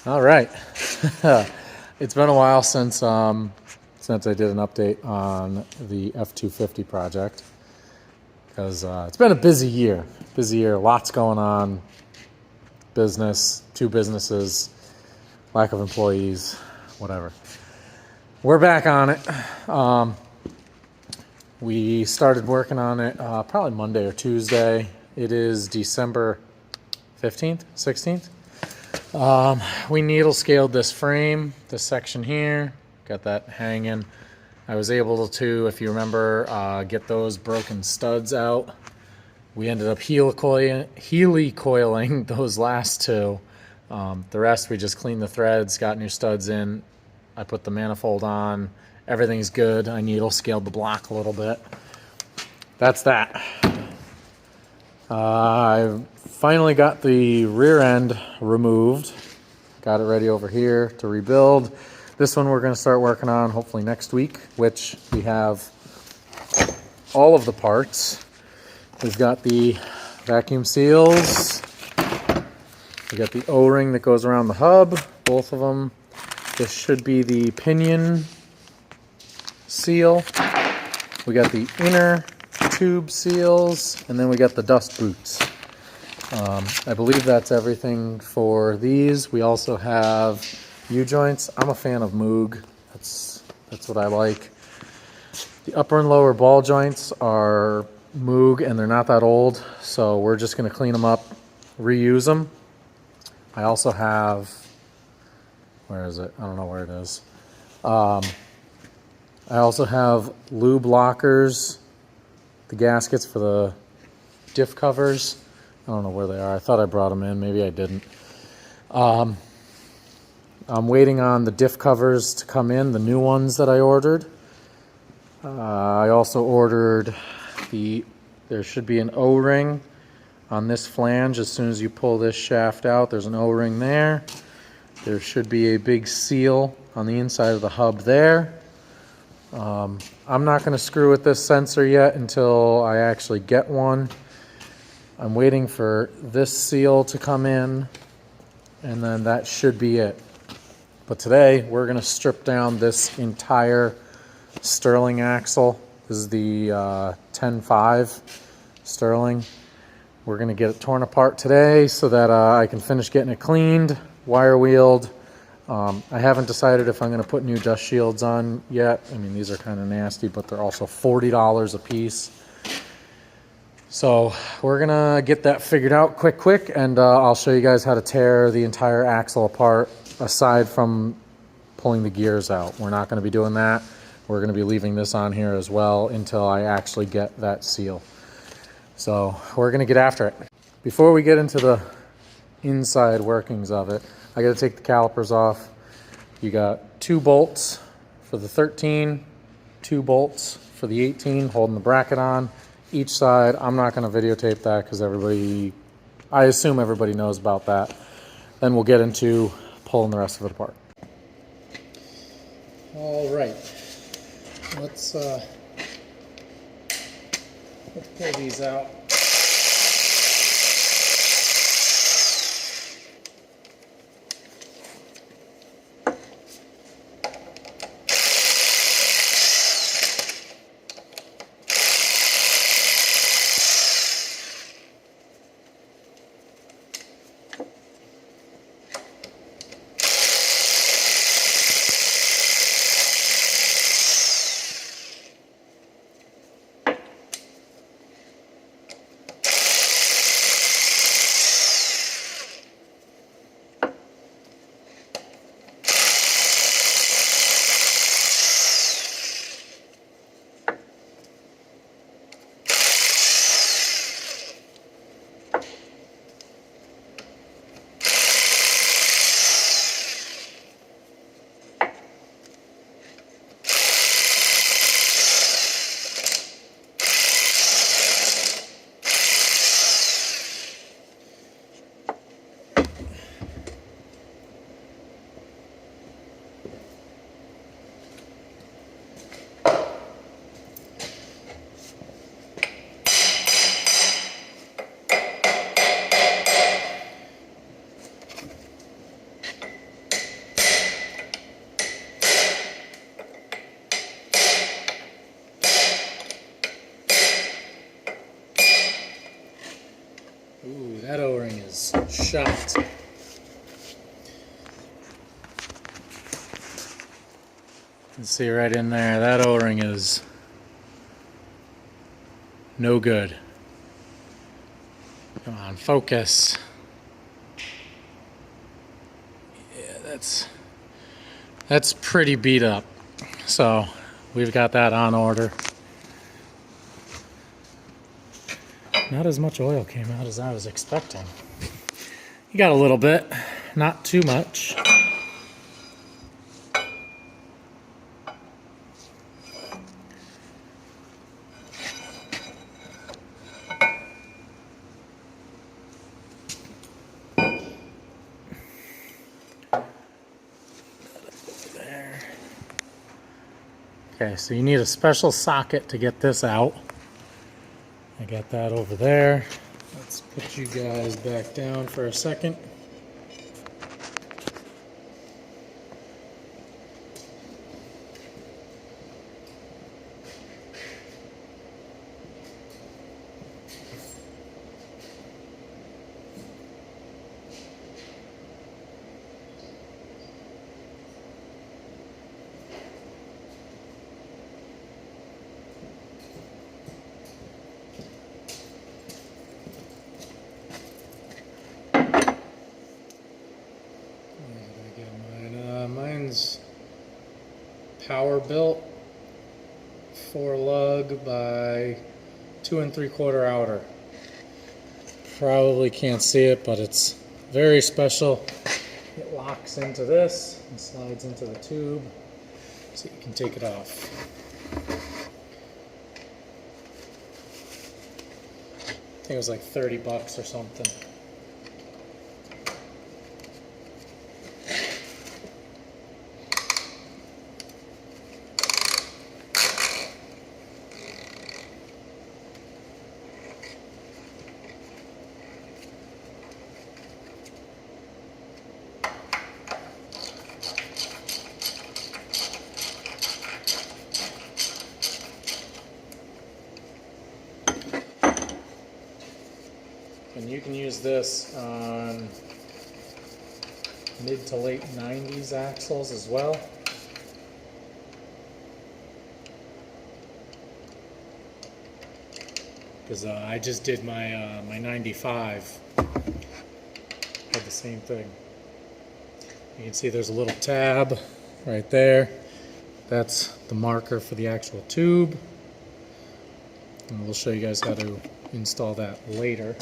All right. It's been a while since I did an update on the F-250 project because it's been a busy year. Lots going on. Business, two businesses, lack of employees, whatever. We're back on it. We started working on it probably Monday or Tuesday. It is December 15th, 16th. We needle scaled this frame, this section here, got that hanging. I was able to, if you remember, get those broken studs out. We ended up helicoiling those last two. The rest we just cleaned the threads, got new studs in. I put the manifold on. Everything's good. I needle scaled the block a little bit. That's that. I finally got the rear end removed. Got it ready over here to rebuild. This one we're going to start working on hopefully next week, which we have all of the parts. We've got the vacuum seals. We got the O-ring that goes around the hub, both of them. This should be the pinion seal. We got the inner tube seals, and then we got the dust boots. I believe that's everything for these. We also have U-joints. I'm a fan of Moog. That's what I like. The upper and lower ball joints are Moog, and they're not that old, so we're just going to clean them up, reuse them. I also have, where is it? I don't know where it is. I also have lube lockers, the gaskets for the diff covers. I don't know where they are. I thought I brought them in. Maybe I didn't. I'm waiting on the diff covers to come in, the new ones that I ordered. I also ordered there should be an O-ring on this flange. As soon as you pull this shaft out, there's an O-ring there. There should be a big seal on the inside of the hub there. I'm not going to screw with this sensor yet until I actually get one. I'm waiting for this seal to come in, and then that should be it. But today, we're going to strip down this entire Sterling axle. This is the 10.5 Sterling. We're going to get it torn apart today so that I can finish getting it cleaned, wire wheeled. I haven't decided if I'm going to put new dust shields on yet. I mean, these are kind of nasty, but they're also $40 a piece. So we're going to get that figured out quick, and I'll show you guys how to tear the entire axle apart, aside from pulling the gears out. We're not going to be doing that. We're going to be leaving this on here as well until I actually get that seal. So we're going to get after it. Before we get into the inside workings of it, I got to take the calipers off. You got 2 bolts for the 13, 2 bolts for the 18, holding the bracket on each side. I'm not going to videotape that because I assume everybody knows about that. Then we'll get into pulling the rest of it apart. All right, let's pull these out. shot. You can see right in there, that O-ring is no good. Come on, focus. Yeah, that's pretty beat up. So we've got that on order. Not as much oil came out as I was expecting. You got a little bit, not too much. There. Okay, so you need a special socket to get this out. I got that over there. Let's put you guys back down for a second. Mine's power built, 4 lug by 2 3/4 outer. Probably can't see it, but it's very special. It locks into this and slides into the tube, so you can take it off. I think it was like $30 or something. And you can use this on mid to late 90s axles as well. Because I just did my my 95. Had the same thing. You can see there's a little tab right there. That's the marker for the actual tube. And we'll show you guys how to install that later.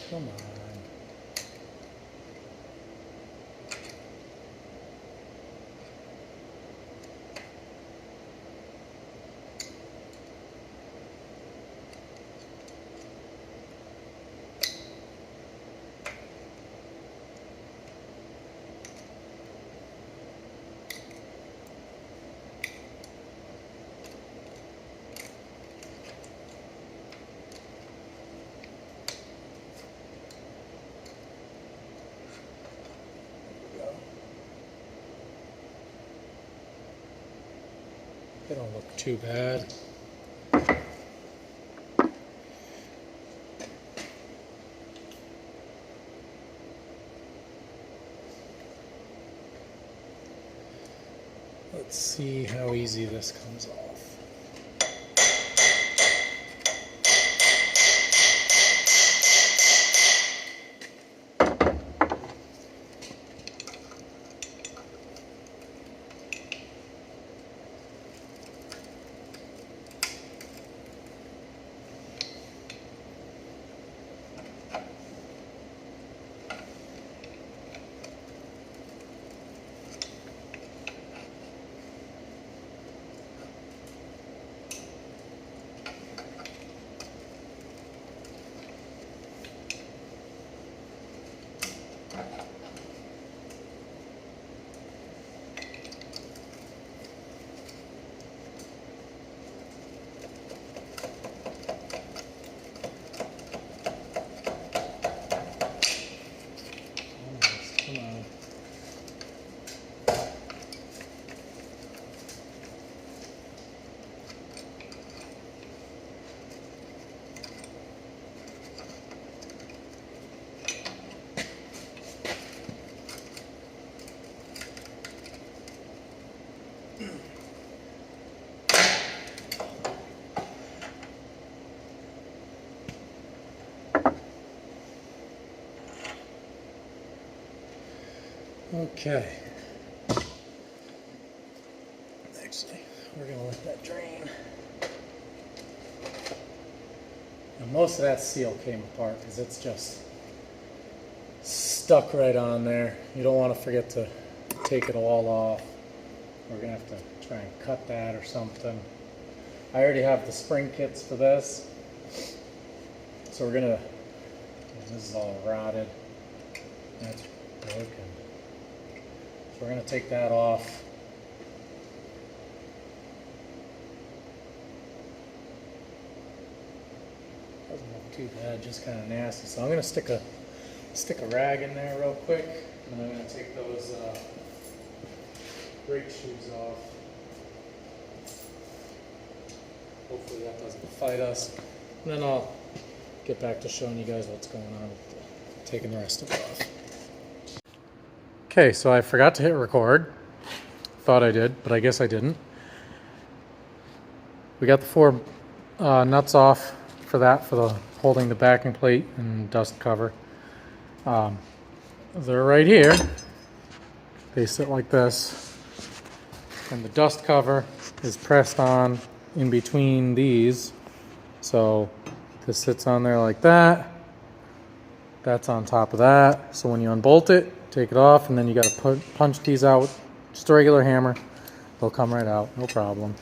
Come on. They don't look too bad. Let's see how easy this comes off. Come on. Okay. Actually, we're gonna let that drain. And most of that seal came apart because it's just stuck right on there. You don't want to forget to take it all off. We're gonna have to try and cut that or something. I already have the spring kits for this. So we're gonna, this is all rotted. That's broken. So we're gonna take that off. Doesn't look too bad, just kind of nasty. So I'm gonna stick a rag in there real quick, and I'm gonna take those brake shoes off. Hopefully that doesn't fight us. And then I'll get back to showing you guys what's going on with taking the rest of it off. Okay, so I forgot to hit record. Thought I did, but I guess I didn't. We got the 4 nuts off for that, for the holding the backing plate and dust cover. They're right here. They sit like this, and the dust cover is pressed on in between these. So this sits on there like that. That's on top of that. So when you unbolt it, take it off, and then you got to punch these out with just a regular hammer. They'll come right out, no problem.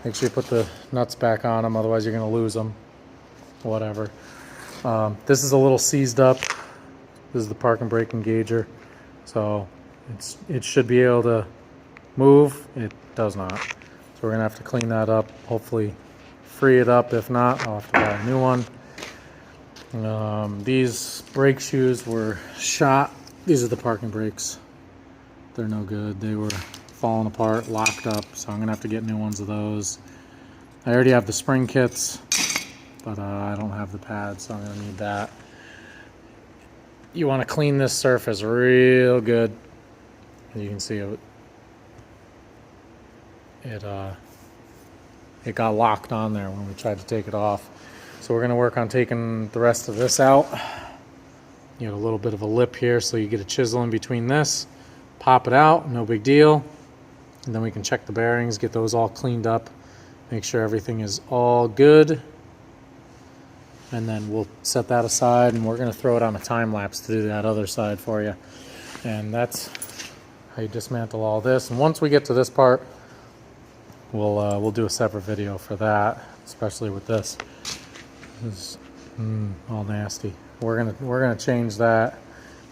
Make sure you put the nuts back on them, otherwise you're going to lose them. Whatever. This is a little seized up. This is the park and brake engager. So it should be able to move. It does not. So we're going to have to clean that up. Hopefully free it up. If not, I'll have to buy a new one. These brake shoes were shot. These are the parking brakes. They're no good. They were falling apart, locked up, so I'm gonna have to get new ones of those. I already have the spring kits, but I don't have the pads, so I'm gonna need that. You want to clean this surface real good. As you can see, it got locked on there when we tried to take it off. So we're gonna work on taking the rest of this out. You know, a little bit of a lip here, so you get a chisel in between this, pop it out, no big deal. And then we can check the bearings, get those all cleaned up, make sure everything is all good. And then we'll set that aside, and we're gonna throw it on a time lapse to do that other side for you. And that's how you dismantle all this. And once we get to this part, we'll do a separate video for that, especially with this. This is all nasty. We're gonna change that.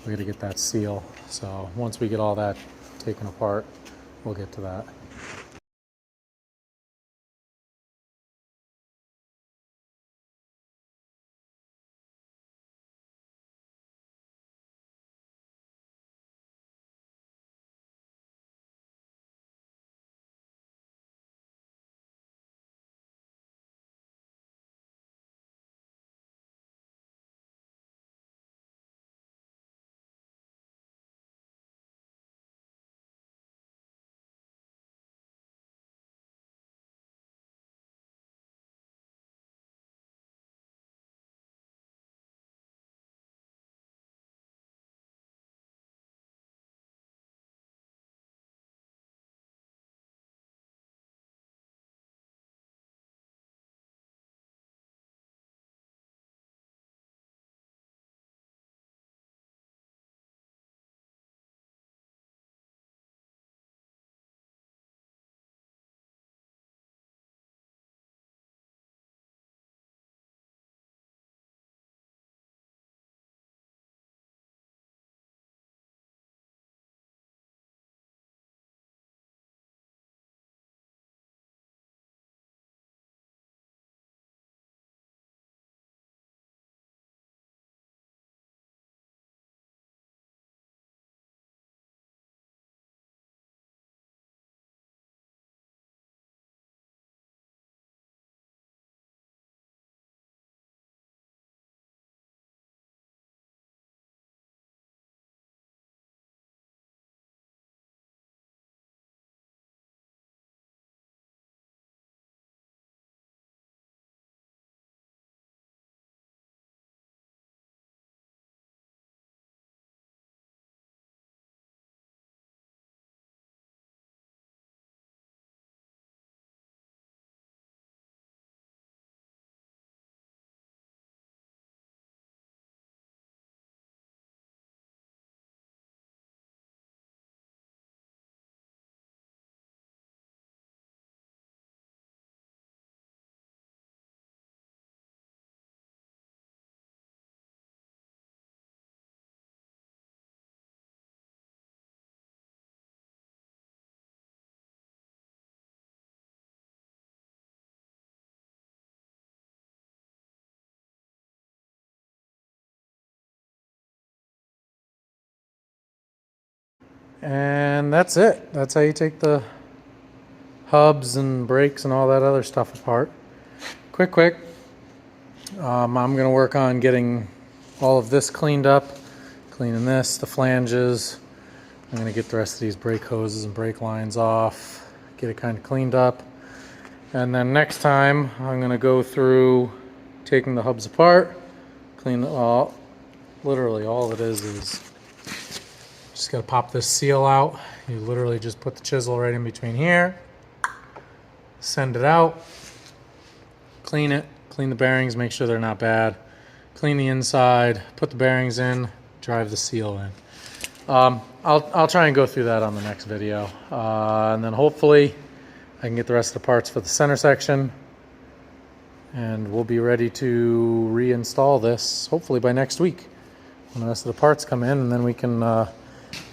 We gotta get that seal. So once we get all that taken apart, we'll get to that. And that's it. That's how you take the hubs and brakes and all that other stuff apart. Quick. I'm going to work on getting all of this cleaned up, cleaning this, the flanges. I'm going to get the rest of these brake hoses and brake lines off, get it kind of cleaned up. And then next time I'm going to go through taking the hubs apart, clean it all. Literally all it is just got to pop this seal out. You literally just put the chisel right in between here, send it out, clean it, clean the bearings, make sure they're not bad, clean the inside, put the bearings in, drive the seal in. I'll try and go through that on the next video, and then hopefully I can get the rest of the parts for the center section, and we'll be ready to reinstall this hopefully by next week when the rest of the parts come in, and then we can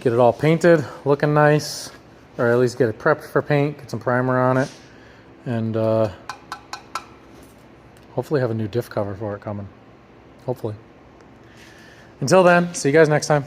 get it all painted, looking nice, or at least get it prepped for paint, get some primer on it, and hopefully have a new diff cover for it coming. Hopefully. Until then, see you guys next time.